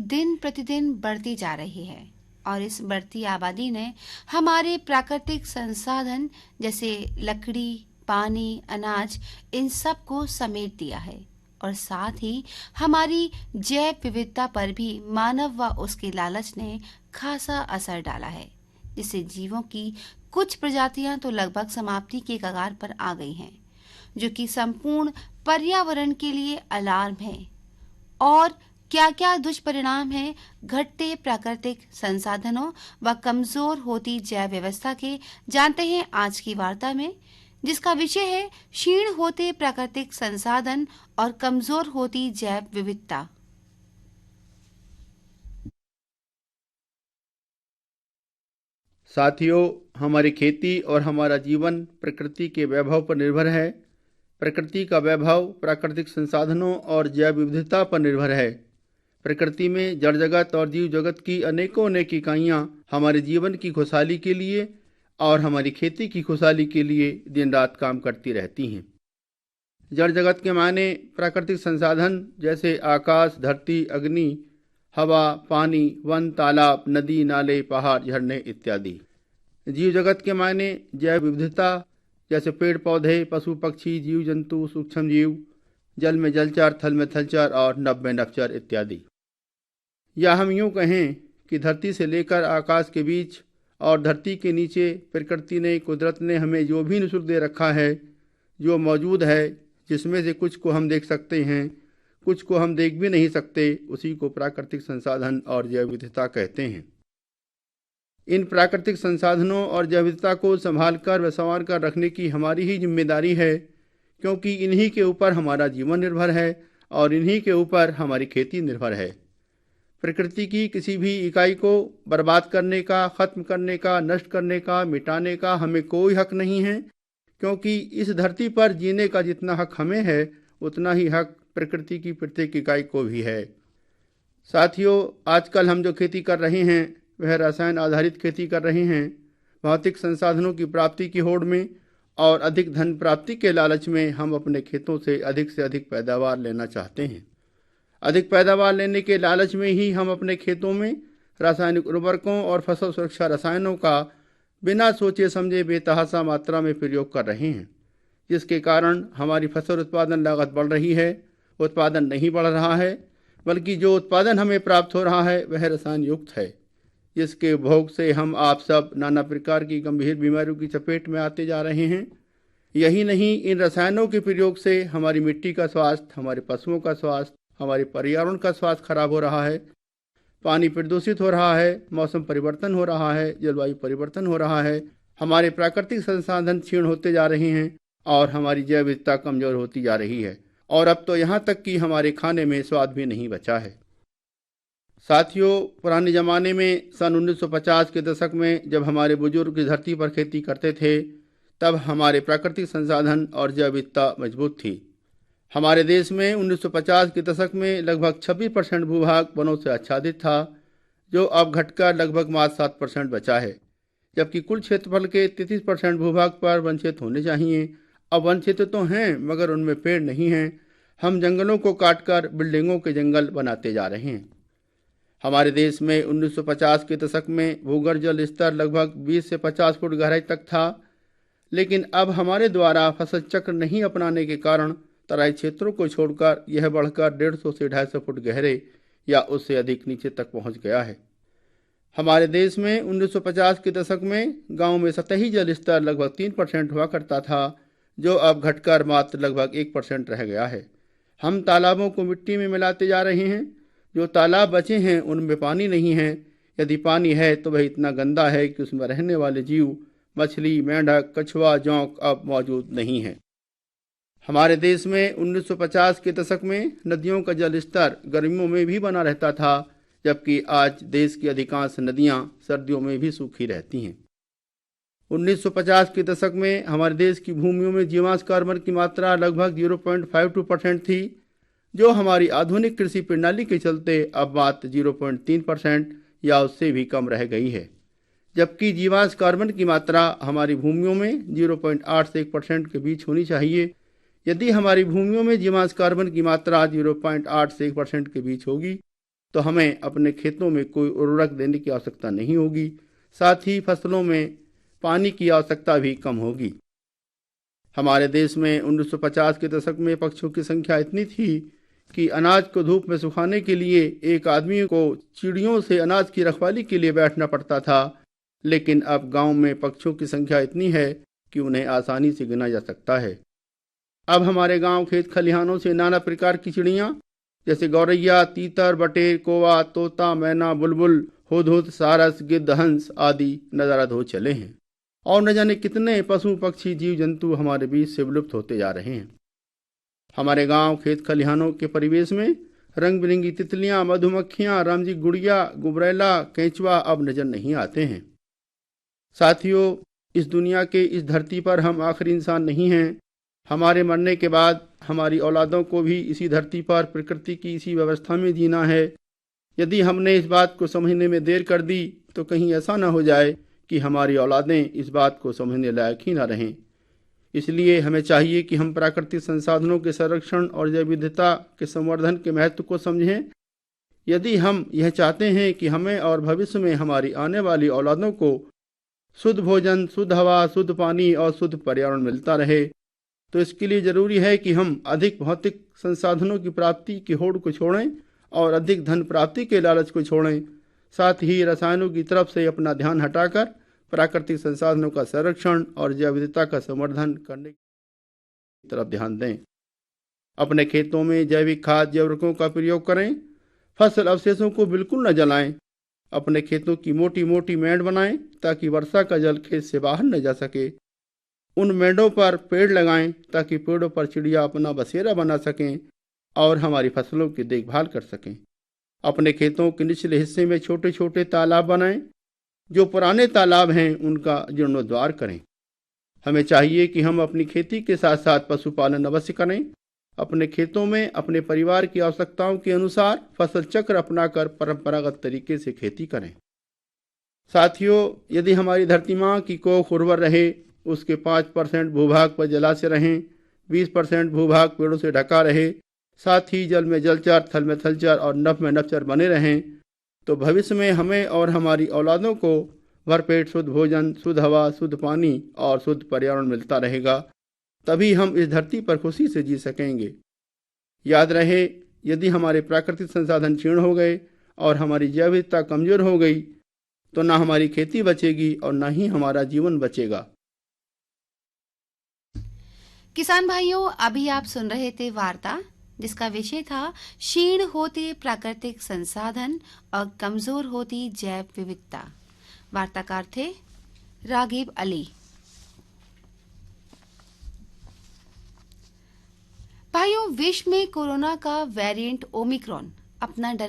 दिन प्रतिदिन बढ़ती जा रही है और इस बढ़ती आबादी ने हमारे प्राकृतिक संसाधन जैसे लकड़ी, पानी, अनाज इन सब को समेट दिया है और साथ ही हमारी जैव विविधता पर भी मानव व उसके लालच ने खासा असर डाला है, जिससे जीवों की कुछ प्रजातियां तो लगभग समाप्ति के कगार पर आ गई हैं, जो कि संपूर्ण पर्यावरण के लिए अलार्म है। और क्या क्या दुष्परिणाम हैं घटते प्राकृतिक संसाधनों व कमजोर होती जैव व्यवस्था के, जानते हैं आज की वार्ता में, जिसका विषय है क्षीण होते प्राकृतिक संसाधन और कमजोर होती जैव विविधता। साथियों, हमारी खेती और हमारा जीवन प्रकृति के वैभव पर निर्भर है। प्रकृति का वैभव प्राकृतिक संसाधनों और जैव विविधता पर निर्भर है। प्रकृति में जड़ जगत और जीव जगत की अनेकों अनेक इकाइयाँ हमारे जीवन की खुशहाली के लिए और हमारी खेती की खुशहाली के लिए दिन रात काम करती रहती हैं। जड़ जगत के माने प्राकृतिक संसाधन जैसे आकाश, धरती, अग्नि, हवा, पानी, वन, तालाब, नदी, नाले, पहाड़, झरने इत्यादि। जीव जगत के मायने जैव विविधता जैसे पेड़ पौधे, पशु पक्षी, जीव जंतु, सूक्ष्म जीव, जल में जलचर, थल में थलचर और नभ में नभचर इत्यादि। या हम यूँ कहें कि धरती से लेकर आकाश के बीच और धरती के नीचे प्रकृति ने, कुदरत ने हमें जो भी निःशुल्क दे रखा है, जो मौजूद है, जिसमें से कुछ को हम देख सकते हैं, कुछ को हम देख भी नहीं सकते, उसी को प्राकृतिक संसाधन और जैव विविधता कहते हैं। इन प्राकृतिक संसाधनों और जैव विविधता को संभाल कर व संवार कर रखने की हमारी ही जिम्मेदारी है, क्योंकि इन्हीं के ऊपर हमारा जीवन निर्भर है और इन्हीं के ऊपर हमारी खेती निर्भर है। प्रकृति की किसी भी इकाई को बर्बाद करने का, ख़त्म करने का, नष्ट करने का, मिटाने का हमें कोई हक नहीं है, क्योंकि इस धरती पर जीने का जितना हक हमें है, उतना ही हक प्रकृति की प्रत्येक इकाई को भी है। साथियों, आजकल हम जो खेती कर रहे हैं वह रसायन आधारित खेती कर रहे हैं। भौतिक संसाधनों की प्राप्ति की होड़ में और अधिक धन प्राप्ति के लालच में हम अपने खेतों से अधिक पैदावार लेना चाहते हैं। अधिक पैदावार लेने के लालच में ही हम अपने खेतों में रासायनिक उर्वरकों और फसल सुरक्षा रसायनों का बिना सोचे समझे बेतहाशा मात्रा में प्रयोग कर रहे हैं, जिसके कारण हमारी फसल उत्पादन लागत बढ़ रही है। उत्पादन नहीं बढ़ रहा है, बल्कि जो उत्पादन हमें प्राप्त हो रहा है वह रसायन युक्त है, जिसके उपभोग से हम आप सब नाना प्रकार की गंभीर बीमारियों की चपेट में आते जा रहे हैं। यही नहीं, इन रसायनों के प्रयोग से हमारी मिट्टी का स्वास्थ्य, हमारे पशुओं का स्वास्थ्य, हमारे पर्यावरण का स्वास्थ्य खराब हो रहा है, पानी प्रदूषित हो रहा है, मौसम परिवर्तन हो रहा है, जलवायु परिवर्तन हो रहा है, हमारे प्राकृतिक संसाधन क्षीण होते जा रहे हैं और हमारी जैव विविधता कमजोर होती जा रही है, और अब तो यहाँ तक कि हमारे खाने में स्वाद भी नहीं बचा है। साथियों, पुराने ज़माने में सन 1950 के दशक में जब हमारे बुजुर्ग इस धरती पर खेती करते थे, तब हमारे प्राकृतिक संसाधन और जैव विविधता मजबूत थी। हमारे देश में 1950 के दशक में लगभग 26% भूभाग वनों से आच्छादित था, जो अब घटकर लगभग मात्र 7% बचा है, जबकि कुल क्षेत्रफल के 33% भूभाग पर वन क्षेत्र होने चाहिए। अब वन क्षेत्र तो हैं, मगर उनमें पेड़ नहीं हैं। हम जंगलों को काटकर बिल्डिंगों के जंगल बनाते जा रहे हैं। हमारे देश में 1950 के दशक में भूगर्भ जल स्तर लगभग 20 से 50 फुट गहराई तक था, लेकिन अब हमारे द्वारा फसल चक्र नहीं अपनाने के कारण तराई क्षेत्रों को छोड़कर यह बढ़कर 150 से 250 फुट गहरे या उससे अधिक नीचे तक पहुंच गया है। हमारे देश में 1950 के दशक में गांव में सतही जल स्तर लगभग 3% हुआ करता था, जो अब घटकर मात्र लगभग 1% रह गया है। हम तालाबों को मिट्टी में मिलाते जा रहे हैं। जो तालाब बचे हैं उनमें पानी नहीं है। यदि पानी है तो वह इतना गंदा है कि उसमें रहने वाले जीव, मछली, मेंढक, कछुआ, जोंक अब मौजूद नहीं है। हमारे देश में 1950 के दशक में नदियों का जल स्तर गर्मियों में भी बना रहता था, जबकि आज देश की अधिकांश नदियां सर्दियों में भी सूखी रहती हैं। 1950 के दशक में हमारे देश की भूमियों में जीवांश कार्बन की मात्रा लगभग 0.52% थी, जो हमारी आधुनिक कृषि प्रणाली के चलते अब मात्र 0.3% या उससे भी कम रह गई है, जबकि जीवांश कार्बन की मात्रा हमारी भूमियों में 0.8 से 1% के बीच होनी चाहिए। यदि हमारी भूमियों में जीवांश कार्बन की मात्रा 0.8 से 1% के बीच होगी तो हमें अपने खेतों में कोई उर्वरक देने की आवश्यकता नहीं होगी। साथ ही फसलों में पानी की आवश्यकता भी कम होगी। हमारे देश में 1950 के दशक में पक्षियों की संख्या इतनी थी कि अनाज को धूप में सुखाने के लिए एक आदमी को चिड़ियों से अनाज की रखवाली के लिए बैठना पड़ता था। लेकिन अब गांव में पक्षियों की संख्या इतनी है कि उन्हें आसानी से गिना जा सकता है। अब हमारे गांव खेत खलिहानों से नाना प्रकार की चिड़ियां जैसे गौरैया, तीतर, बटेर, कौवा, तोता, मैना, बुलबुल, हुदहुद, सारस, गिद्ध, हंस आदि नज़ारद हो चले हैं। और न जाने कितने पशु पक्षी जीव जंतु हमारे बीच से विलुप्त होते जा रहे हैं। हमारे गांव खेत खलिहानों के परिवेश में रंग बिरंगी तितलियां, मधुमक्खियां, रामजी गुड़िया, गुबरैला, केंचुआ अब नजर नहीं आते हैं। साथियों, इस दुनिया के इस धरती पर हम आखिरी इंसान नहीं हैं। हमारे मरने के बाद हमारी औलादों को भी इसी धरती पर प्रकृति की इसी व्यवस्था में जीना है। यदि हमने इस बात को समझने में देर कर दी तो कहीं ऐसा न हो जाए कि हमारी औलादें इस बात को समझने लायक ही न रहें। इसलिए हमें चाहिए कि हम प्राकृतिक संसाधनों के संरक्षण और जैव विविधता के संवर्धन के महत्व को समझें। यदि हम यह चाहते हैं कि हमें और भविष्य में हमारी आने वाली औलादों को शुद्ध भोजन, शुद्ध हवा, शुद्ध पानी और शुद्ध पर्यावरण मिलता रहे, तो इसके लिए ज़रूरी है कि हम अधिक भौतिक संसाधनों की प्राप्ति की होड़ को छोड़ें और अधिक धन प्राप्ति के लालच को छोड़ें। साथ ही रसायनों की तरफ से अपना ध्यान हटाकर प्राकृतिक संसाधनों का संरक्षण और जैव विविधता का संवर्धन करने की तरफ ध्यान दें। अपने खेतों में जैविक खाद, जैविकों का प्रयोग करें। फसल अवशेषों को बिल्कुल न जलाएं। अपने खेतों की मोटी मोटी मेड़ बनाएं ताकि वर्षा का जल खेत से बाहर न जा सके। उन मेड़ों पर पेड़ लगाएं ताकि पेड़ों पर चिड़िया अपना बसेरा बना सकें और हमारी फसलों की देखभाल कर सकें। अपने खेतों के निचले हिस्से में छोटे छोटे तालाब बनाएं। जो पुराने तालाब हैं उनका जीर्णोद्धार करें। हमें चाहिए कि हम अपनी खेती के साथ साथ पशुपालन अवश्य करें। अपने खेतों में अपने परिवार की आवश्यकताओं के अनुसार फसल चक्र अपनाकर परंपरागत तरीके से खेती करें। साथियों, यदि हमारी धरती माँ की कोख उर्वर रहे, उसके 5% भूभाग पर जलाशय रहें, 20% भूभाग पेड़ों से ढका रहे, साथ ही जल में जलचर, थल में थलचर और नभ में नभचर बने रहें, तो भविष्य में हमें और हमारी औलादों को भरपेट शुद्ध भोजन, शुद्ध हवा, शुद्ध पानी और शुद्ध पर्यावरण मिलता रहेगा। तभी हम इस धरती पर खुशी से जी सकेंगे। याद रहे, यदि हमारे प्राकृतिक संसाधन क्षीण हो गए और हमारी जैव विविधता कमजोर हो गई तो ना हमारी खेती बचेगी और ना ही हमारा जीवन बचेगा। किसान भाइयों, अभी आप सुन रहे थे वार्ता जिसका विषय था क्षीण होते प्राकृतिक संसाधन और कमजोर होती जैव विविधता। वार्ताकार थे रागिब अली। भाइयों, विश्व में कोरोना का वेरिएंट ओमिक्रॉन अपना